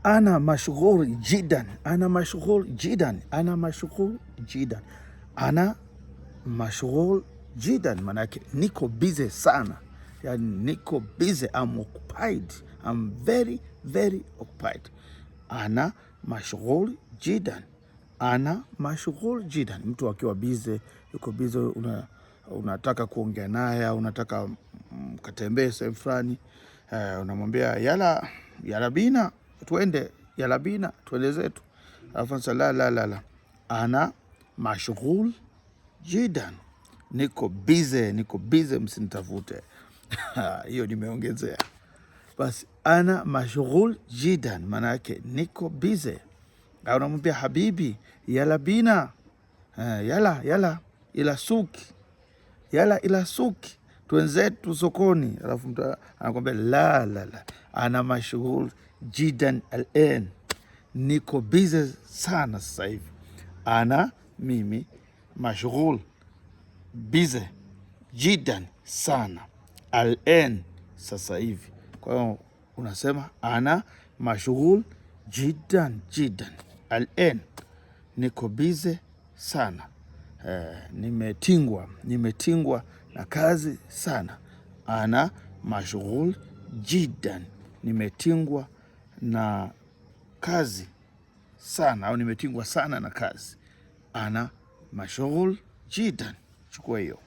ana mashghul jidan, ana mashghul jidan, ana mashghul jidan, ana mashghul jidan, manake niko busy sana, yani niko busy, I'm occupied, I'm very very occupied. Ana mashghul jidan, ana mashghul jidan. Mtu akiwa busy, yuko busy, unataka kuongea naye, unataka mkatembee sehemu fulani, unamwambia yala bina tuende, yala bina tuende zetu, alafu la ana mashghul jidan, niko busy msinitafute. Hiyo nimeongezea. Basi ana mashghul jidan, maana yake niko busy. Au unamwambia habibi yala bina, yala ila suki, yala ila suki, twenzetu sokoni. Alafu mtu anakwambia la ana mashghul jidan al-an, niko busy sana sasa hivi. Ana mimi, mashghul busy, jidan sana, al-an sasa hivi. Kwa hiyo unasema ana mashghul jidan al-an, niko busy sana, nimetingwa na kazi sana. Ana mashghul jidan, nimetingwa na kazi sana, au nimetingwa sana na kazi. Ana mashghul jidan. Chukua hiyo.